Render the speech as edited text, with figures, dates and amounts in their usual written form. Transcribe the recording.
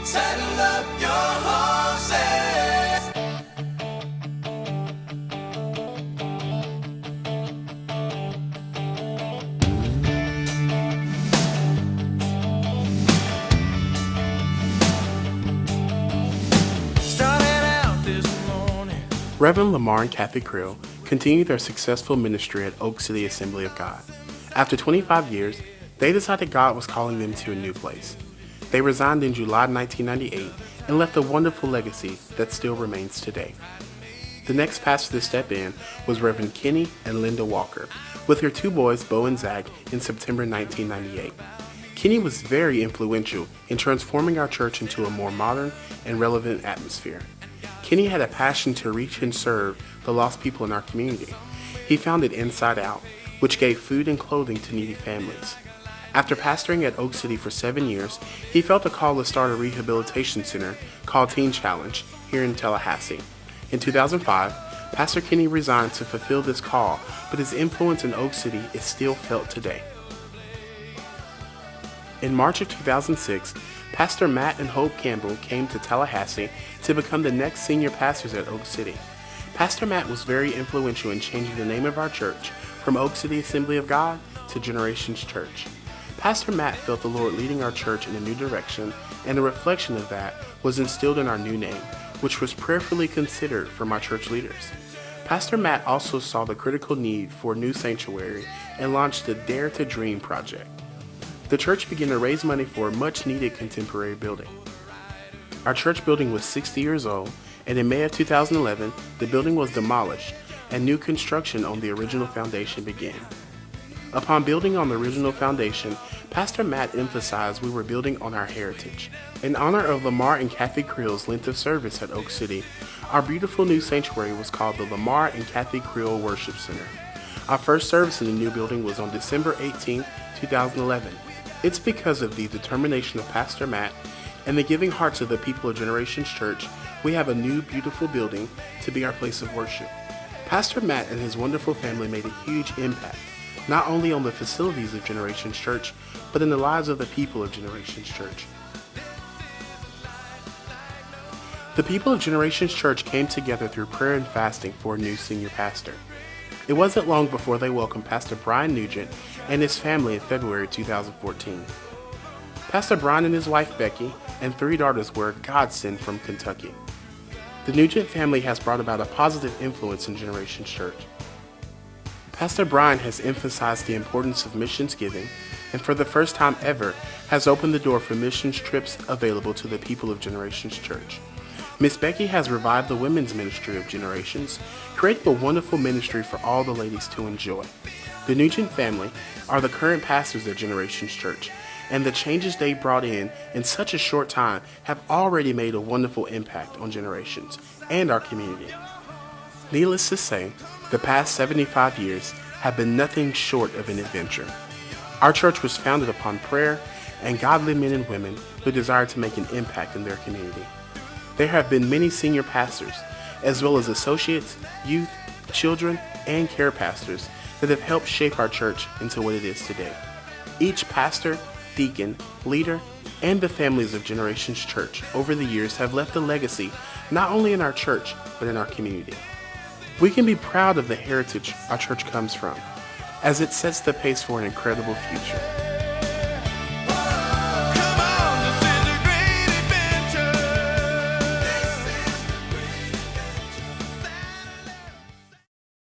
Saddle up your horses. Started out this morning. Reverend Lamar and Kathy Creel continued their successful ministry at Oak City Assembly of God. After 25 years, they decided God was calling them to a new place. They resigned in July 1998 and left a wonderful legacy that still remains today. The next pastor to step in was Reverend Kenny and Linda Walker, with their two boys, Bo and Zach, in September 1998. Kenny was very influential in transforming our church into a more modern and relevant atmosphere. Kenny had a passion to reach and serve the lost people in our community. He founded Inside Out, which gave food and clothing to needy families. After pastoring at Oak City for 7 years, he felt a call to start a rehabilitation center called Teen Challenge here in Tallahassee. In 2005, Pastor Kenny resigned to fulfill this call, but his influence in Oak City is still felt today. In March of 2006, Pastor Matt and Hope Campbell came to Tallahassee to become the next senior pastors at Oak City. Pastor Matt was very influential in changing the name of our church from Oak City Assembly of God to Generations Church. Pastor Matt felt the Lord leading our church in a new direction, and a reflection of that was instilled in our new name, which was prayerfully considered from our church leaders. Pastor Matt also saw the critical need for a new sanctuary and launched the Dare to Dream project. The church began to raise money for a much-needed contemporary building. Our church building was 60 years old, and in May of 2011, the building was demolished and new construction on the original foundation began. Upon building on the original foundation, Pastor Matt emphasized we were building on our heritage. In honor of Lamar and Kathy Creel's length of service at Oak City, our beautiful new sanctuary was called the Lamar and Kathy Creel Worship Center. Our first service in the new building was on December 18, 2011. It's because of the determination of Pastor Matt and the giving hearts of the people of Generations Church, we have a new beautiful building to be our place of worship. Pastor Matt and his wonderful family made a huge impact, not only on the facilities of Generations Church, but in the lives of the people of Generations Church. The people of Generations Church came together through prayer and fasting for a new senior pastor. It wasn't long before they welcomed Pastor Brian Nugent and his family in February 2014. Pastor Brian and his wife Becky and 3 daughters were a godsend from Kentucky. The Nugent family has brought about a positive influence in Generations Church. Pastor Brian has emphasized the importance of missions giving, and for the first time ever has opened the door for missions trips available to the people of Generations Church. Miss Becky has revived the women's ministry of Generations, creating a wonderful ministry for all the ladies to enjoy. The Nugent family are the current pastors of Generations Church, and the changes they brought in such a short time have already made a wonderful impact on Generations and our community. Needless to say, the past 75 years have been nothing short of an adventure. Our church was founded upon prayer and godly men and women who desire to make an impact in their community. There have been many senior pastors, as well as associates, youth, children, and care pastors that have helped shape our church into what it is today. Each pastor, deacon, leader, and the families of Generations Church over the years have left a legacy not only in our church, but in our community. We can be proud of the heritage our church comes from, as it sets the pace for an incredible future.